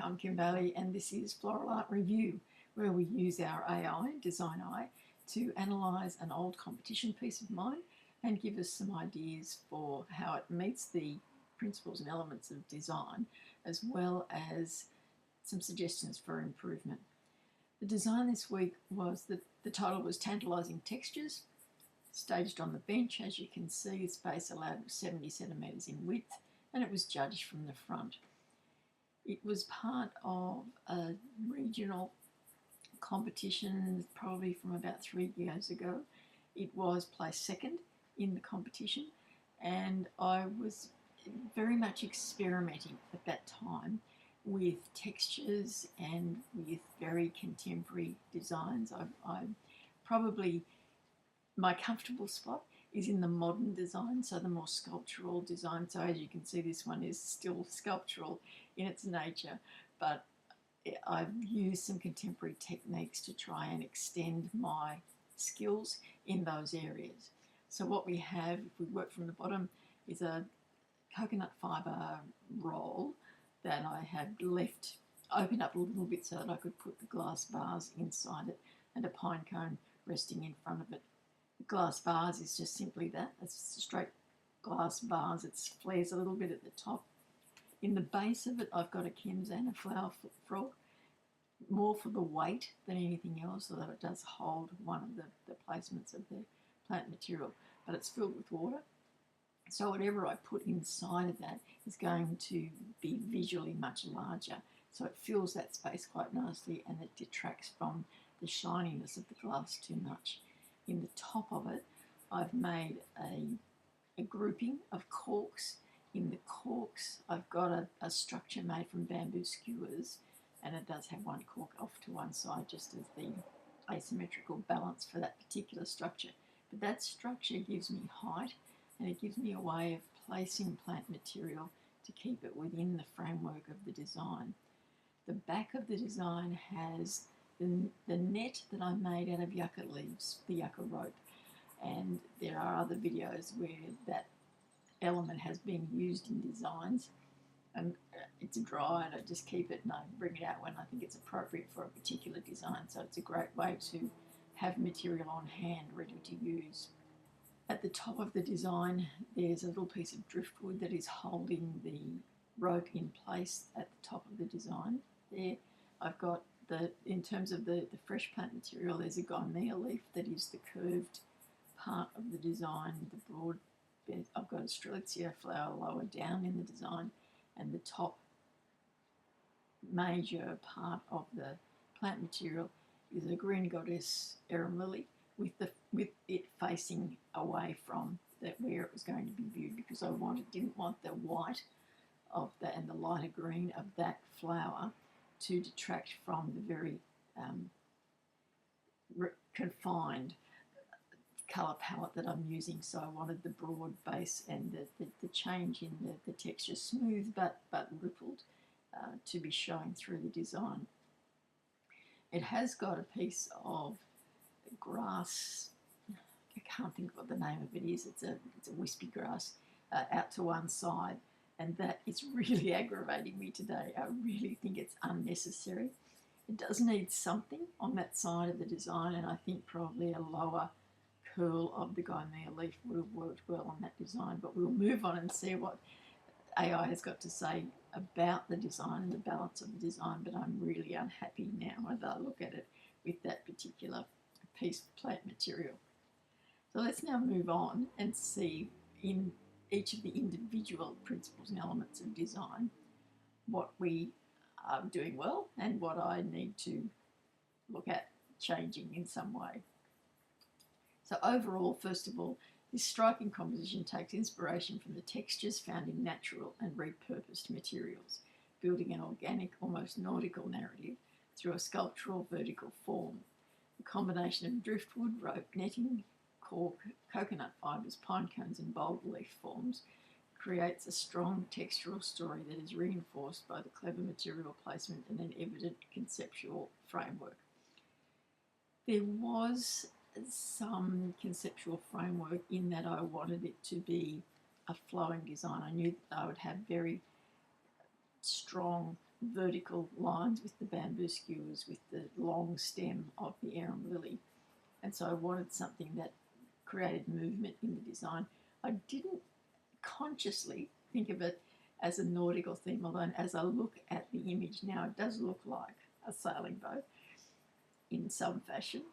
I'm Kim Bailey, and this is Floral Art Review, where we use our AI, DesignEye, to analyse an old competition piece of mine and give us some ideas for how it meets the principles and elements of design, as well as some suggestions for improvement. The design this week was the title was Tantalising Textures, staged on the bench. As you can see, its base allowed 70 centimetres in width, and it was judged from the front. It was part of a regional competition, probably from about 3 years ago. It was placed second in the competition, and I was very much experimenting at that time with textures and with very contemporary designs. My comfortable spot is in the modern design, so the more sculptural design. So as you can see, this one is still sculptural in its nature, but I've used some contemporary techniques to try and extend my skills in those areas. So what we have, if we work from the bottom, is a coconut fibre roll that I have left open up a little bit so that I could put the glass vase inside it, and a pine cone resting in front of it. The glass vase is just simply that. It's a straight glass vase. It flares a little bit at the top. In the base of it, I've got a Kenzana flower frog, more for the weight than anything else, although it does hold one of the placements of the plant material, but it's filled with water. So whatever I put inside of that is going to be visually much larger. So it fills that space quite nicely, and it detracts from the shininess of the glass too much. In the top of it, I've made a grouping of corks. In the corks, I've got a structure made from bamboo skewers, and it does have one cork off to one side just as the asymmetrical balance for that particular structure. But that structure gives me height, and it gives me a way of placing plant material to keep it within the framework of the design. The back of the design has the net that I made out of yucca leaves, the yucca rope, and there are other videos where that element has been used in designs, and it's dry and I just keep it and I bring it out when I think it's appropriate for a particular design. So it's a great way to have material on hand ready to use. At the top of the design, there's a little piece of driftwood that is holding the rope in place at the top of the design. There I've got in terms of the fresh plant material, there's a Gymea leaf that is the curved part of the design. The broad bit, I've got a Strelitzia flower lower down in the design, and the top major part of the plant material is a green goddess arum lily with it facing away from where it was going to be viewed, because I didn't want the white of that and the lighter green of that flower to detract from the very confined colour palette that I'm using. So I wanted the broad base and the change in the texture, smooth but rippled, to be showing through the design. It has got a piece of grass, I can't think what the name of it is, it's a wispy grass, out to one side, and that is really aggravating me today. I really think it's unnecessary. It does need something on that side of the design, and I think probably a lower curl of the Gymea leaf would have worked well on that design. But we'll move on and see what AI has got to say about the design and the balance of the design. But I'm really unhappy now as I look at it with that particular piece of plant material. So let's now move on and see in each of the individual principles and elements of design what we are doing well and what I need to look at changing in some way. So overall, first of all, this striking composition takes inspiration from the textures found in natural and repurposed materials, building an organic, almost nautical narrative through a sculptural vertical form. The combination of driftwood, rope, netting, cork, coconut fibres, pine cones and bold leaf forms creates a strong textural story that is reinforced by the clever material placement and an evident conceptual framework. There was some conceptual framework in that I wanted it to be a flowing design. I knew that I would have very strong vertical lines with the bamboo skewers with the long stem of the arum lily. And so I wanted something that created movement in the design. I didn't consciously think of it as a nautical theme, although as I look at the image now, it does look like a sailing boat in some fashion.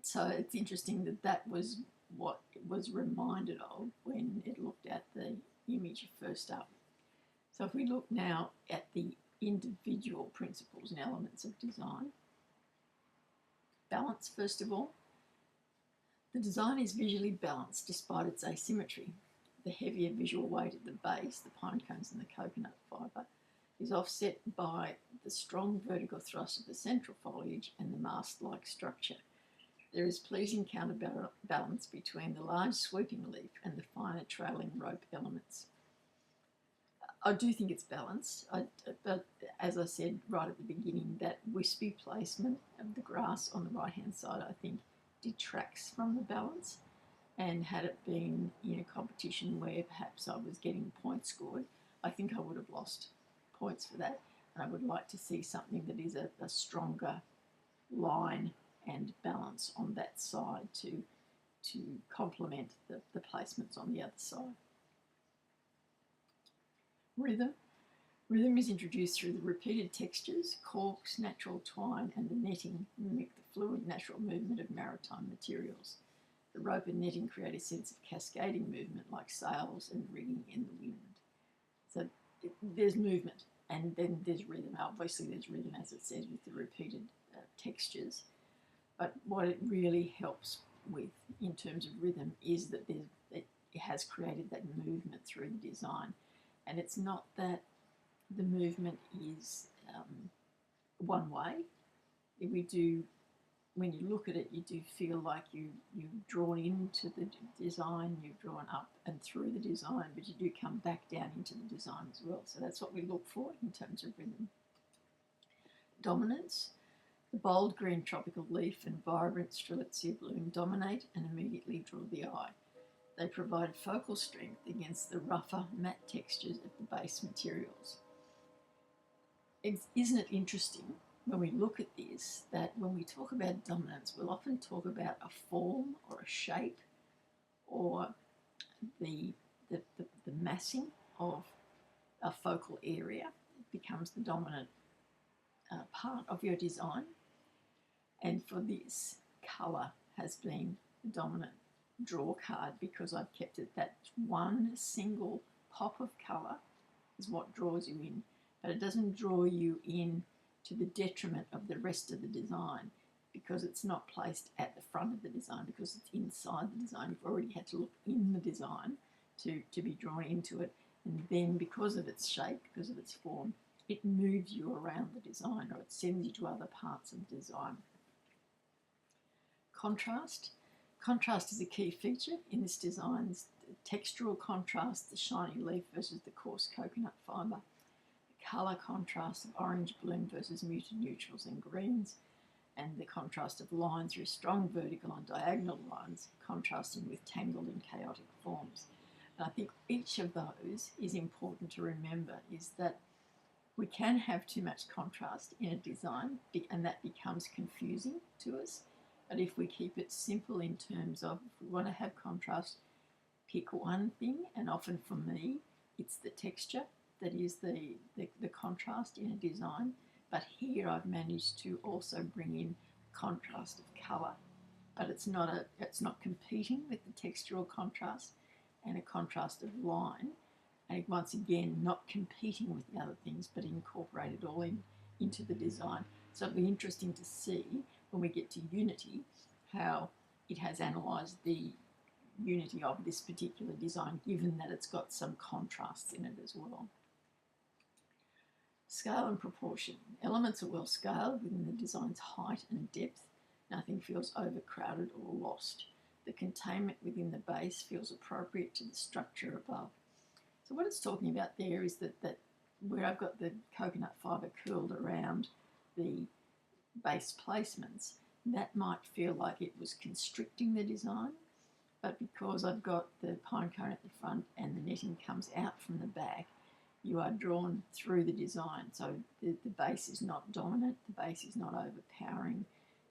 So it's interesting that that was what it was reminded of when it looked at the image first up. So if we look now at the individual principles and elements of design, balance first of all. The design is visually balanced despite its asymmetry. The heavier visual weight at the base, the pine cones and the coconut fibre, is offset by the strong vertical thrust of the central foliage and the mast-like structure. There is pleasing counterbalance between the large sweeping leaf and the finer trailing rope elements. I do think it's balanced, but as I said right at the beginning, that wispy placement of the grass on the right-hand side, I think, detracts from the balance. And had it been in a competition where perhaps I was getting points scored, I think I would have lost points for that. And I would like to see something that is a stronger line and balance on that side to complement the placements on the other side. Rhythm. Rhythm is introduced through the repeated textures, corks, natural twine, and the netting mimic the fluid natural movement of maritime materials. The rope and netting create a sense of cascading movement like sails and rigging in the wind. So there's movement, and then there's rhythm. Obviously there's rhythm, as it says, with the repeated textures. But what it really helps with in terms of rhythm is that it has created that movement through the design. And it's not that the movement is one way. When you look at it, you do feel like you've drawn into the design, you've drawn up and through the design, but you do come back down into the design as well. So that's what we look for in terms of rhythm. Dominance. The bold green tropical leaf and vibrant strelitzia bloom dominate and immediately draw the eye. They provide focal strength against the rougher, matte textures of the base materials. Isn't it interesting when we look at this, that when we talk about dominance, we'll often talk about a form or a shape or the massing of a focal area. It becomes the dominant part of your design. And for this, colour has been the dominant draw card because I've kept it that one single pop of colour is what draws you in, but it doesn't draw you in to the detriment of the rest of the design because it's not placed at the front of the design, because it's inside the design. You've already had to look in the design to be drawn into it, and then because of its shape, because of its form, it moves you around the design, or it sends you to other parts of the design. Contrast. Contrast is a key feature in this design. Textural contrast, the shiny leaf versus the coarse coconut fibre. Colour contrast of orange bloom versus muted neutrals and greens, and the contrast of line through strong vertical and diagonal lines contrasting with tangled and chaotic forms. And I think each of those is important to remember, is that we can have too much contrast in a design and that becomes confusing to us. But if we keep it simple in terms of, if we want to have contrast, pick one thing, and often for me it's the texture that is the contrast in a design. But here I've managed to also bring in contrast of colour, but it's not competing with the textural contrast, and a contrast of line, and once again not competing with the other things but incorporated all into the design. So it'll be interesting to see when we get to Unity how it has analysed the unity of this particular design, given that it's got some contrasts in it as well. Scale and proportion. Elements are well scaled within the design's height and depth. Nothing feels overcrowded or lost. The containment within the base feels appropriate to the structure above. So what it's talking about there is that where I've got the coconut fibre curled around the base placements, that might feel like it was constricting the design, but because I've got the pine cone at the front and the netting comes out from the back, you are drawn through the design. So the base is not dominant, the base is not overpowering,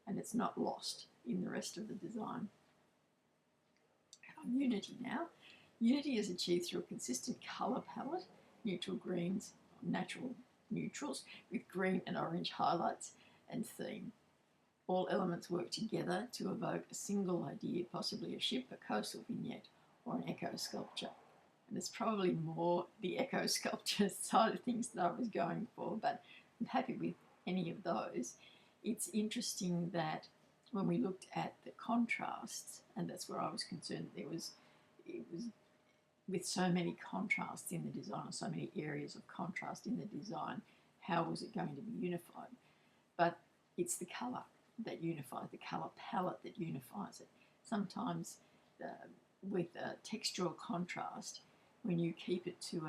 and it's not lost in the rest of the design. Unity now. Unity is achieved through a consistent colour palette, neutral greens, natural neutrals, with green and orange highlights and theme. All elements work together to evoke a single idea, possibly a ship, a coastal vignette, or an eco sculpture. And it's probably more the eco sculpture side of things that I was going for, but I'm happy with any of those. It's interesting that when we looked at the contrasts, and that's where I was concerned, it was with so many contrasts in the design, so many areas of contrast in the design, how was it going to be unified? But it's the colour that unifies, the colour palette that unifies it. Sometimes with a textural contrast, when you keep it to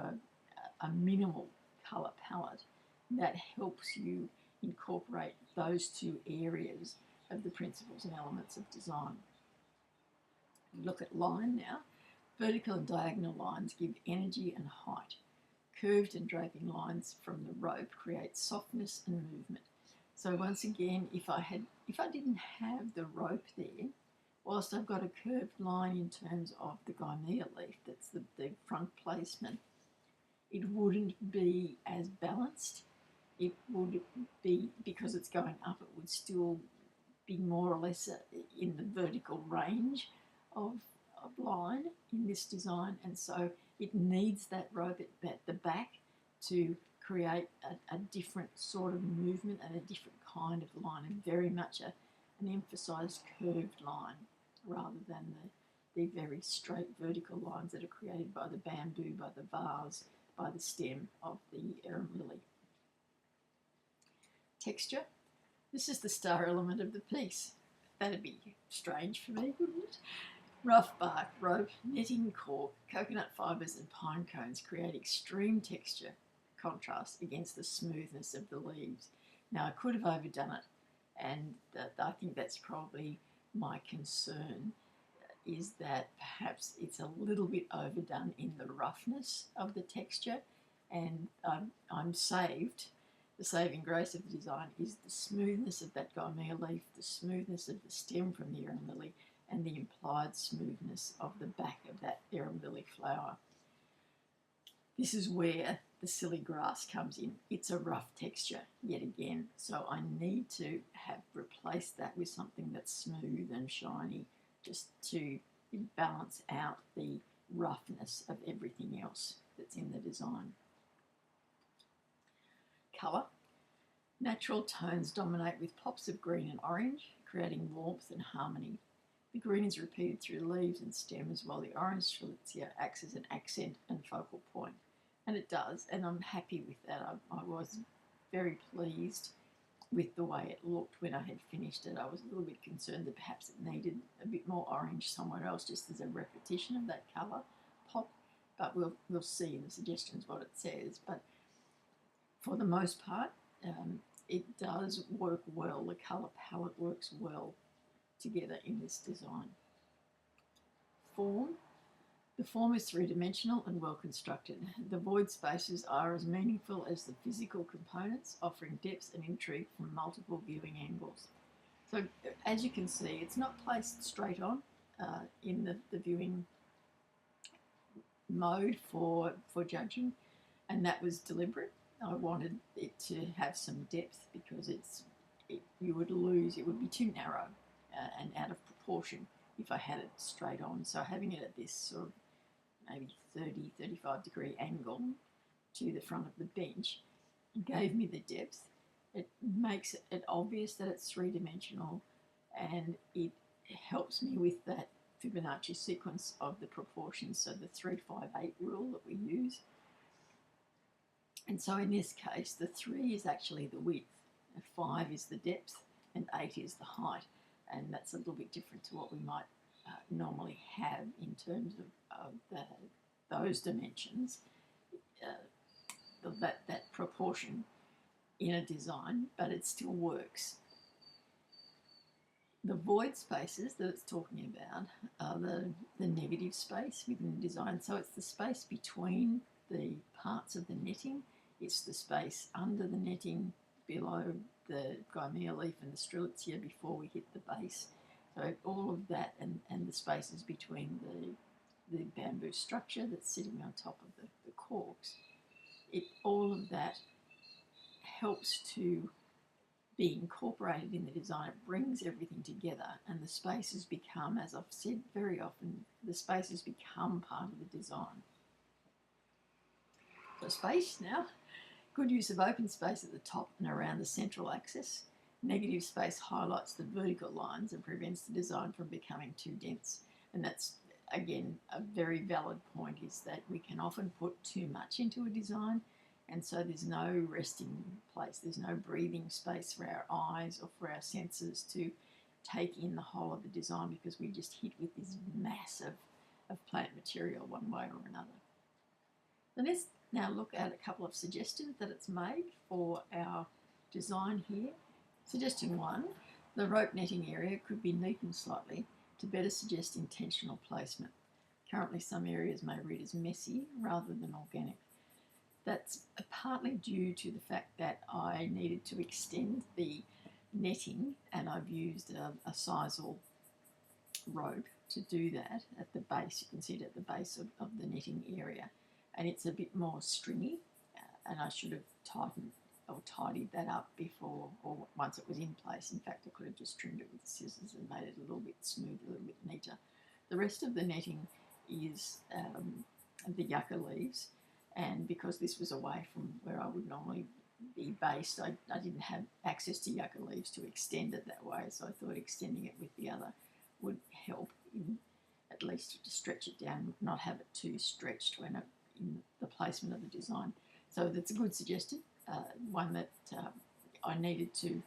a minimal colour palette, that helps you incorporate those two areas of the principles and elements of design. Look at line now. Vertical and diagonal lines give energy and height. Curved and draping lines from the rope create softness and movement. So once again, if I didn't have the rope there, whilst I've got a curved line in terms of the Gaimea leaf, that's the front placement, it wouldn't be as balanced. It would be, because it's going up, it would still be more or less in the vertical range of line in this design, and so it needs that rope at the back to create a different sort of movement and a different kind of line, and very much an emphasised curved line rather than the very straight vertical lines that are created by the bamboo, by the vase, by the stem of the arum lily. Texture. This is the star element of the piece. That'd be strange for me, wouldn't it? Rough bark, rope, netting, cork, coconut fibres and pine cones create extreme texture contrast against the smoothness of the leaves. Now, I could have overdone it, and I think that's probably my concern, is that perhaps it's a little bit overdone in the roughness of the texture, and I'm saved. The saving grace of the design is the smoothness of that Gaimea leaf, the smoothness of the stem from the arum lily, and the implied smoothness of the back of that arum lily flower. This is where the silly grass comes in. It's a rough texture yet again, so I need to have replaced that with something that's smooth and shiny, just to balance out the roughness of everything else that's in the design. Colour. Natural tones dominate with pops of green and orange, creating warmth and harmony. The green is repeated through leaves and stems, while the orange strelitzia acts as an accent and focal point. And it does, and I'm happy with that. I was very pleased with the way it looked when I had finished it. I was a little bit concerned that perhaps it needed a bit more orange somewhere else, just as a repetition of that colour pop, but we'll see in the suggestions what it says. But for the most part, it does work well. The colour palette works well together in this design. Form. The form is three-dimensional and well constructed. The void spaces are as meaningful as the physical components, offering depth and intrigue from multiple viewing angles. So as you can see, it's not placed straight on in the viewing mode for judging, and that was deliberate. I wanted it to have some depth because you would lose, it would be too narrow and out of proportion if I had it straight on. So having it at this sort of maybe 30, 35 degree angle to the front of the bench gave me the depth. It makes it obvious that it's three-dimensional, and it helps me with that Fibonacci sequence of the proportions, so the 3-5-8 rule that we use. And so in this case, the 3 is actually the width, 5 is the depth, and 8 is the height. And that's a little bit different to what we might normally have in terms of those dimensions, that proportion in a design, but it still works. The void spaces that it's talking about are the negative space within the design. So it's the space between the parts of the netting. It's the space under the netting, below the gymea leaf and the strelitzia before we hit the base. So all of that and the spaces between the bamboo structure that's sitting on top of the corks, all of that helps to be incorporated in the design. It brings everything together, and the spaces become, as I've said very often, the spaces become part of the design. So space now. Good use of open space at the top and around the central axis. Negative space highlights the vertical lines and prevents the design from becoming too dense. And that's, again, a very valid point, is that we can often put too much into a design, and so there's no resting place, there's no breathing space for our eyes or for our senses to take in the whole of the design, because we just hit with this mass of plant material one way or another. So let's now look at a couple of suggestions that it's made for our design here. Suggestion 1, the rope netting area could be neatened slightly to better suggest intentional placement. Currently some areas may read as messy rather than organic. That's partly due to the fact that I needed to extend the netting, and I've used a sisal rope to do that at the base. You can see it at the base of the netting area, and it's a bit more stringy, and I should have tidied that up before, or once it was in place. In fact, I could have just trimmed it with the scissors and made it a little bit smoother, a little bit neater. The rest of the netting is the yucca leaves, and because this was away from where I would normally be based, I didn't have access to yucca leaves to extend it that way, so I thought extending it with the other would help, in at least to stretch it down, not have it too stretched when in the placement of the design. So that's a good suggestion, one that I needed to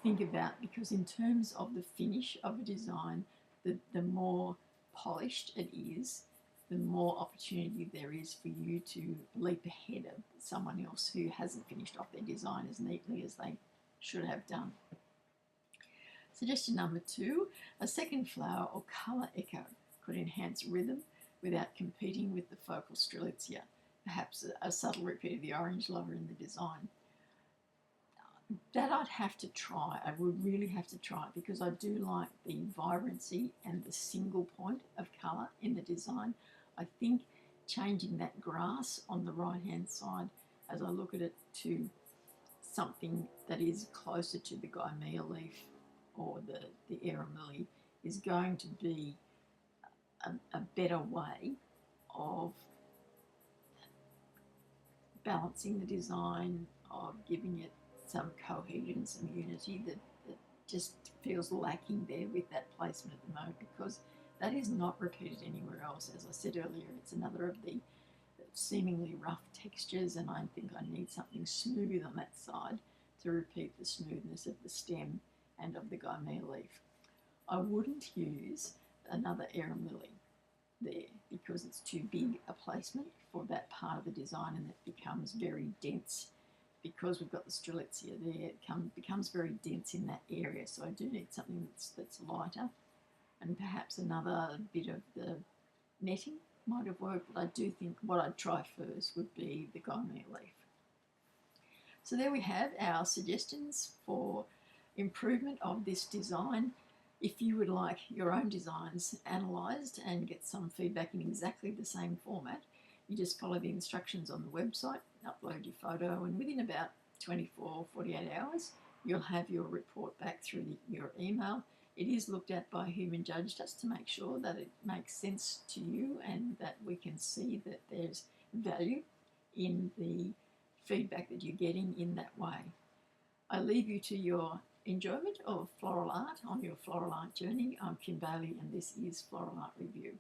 think about, because in terms of the finish of a design, the more polished it is, the more opportunity there is for you to leap ahead of someone else who hasn't finished off their design as neatly as they should have done. Suggestion number 2, a second flower or colour echo could enhance rhythm without competing with the focal strelitzia, perhaps a subtle repeat of the orange lover in the design. That I'd have to try. I would really have to try it, because I do like the vibrancy and the single point of colour in the design. I think changing that grass on the right-hand side, as I look at it, to something that is closer to the gymea leaf or the aramili is going to be a better way of balancing the design, of giving it some cohesion, some unity that just feels lacking there with that placement at the moment, because that is not repeated anywhere else. As I said earlier, it's another of the seemingly rough textures, and I think I need something smooth on that side to repeat the smoothness of the stem and of the gymea leaf. I wouldn't use another aramili there, because it's too big a placement for that part of the design, and it becomes very dense. Because we've got the strelitzia there, it becomes very dense in that area, so I do need something that's lighter. And perhaps another bit of the netting might have worked, but I do think what I'd try first would be the gymea leaf. So there we have our suggestions for improvement of this design. If you would like your own designs analysed and get some feedback in exactly the same format, you just follow the instructions on the website, upload your photo, and within about 24, 48 hours, you'll have your report back through your email. It is looked at by a human judge just to make sure that it makes sense to you and that we can see that there's value in the feedback that you're getting in that way. I leave you to your enjoyment of floral art on your floral art journey. I'm Kim Bailey, and this is Floral Art Review.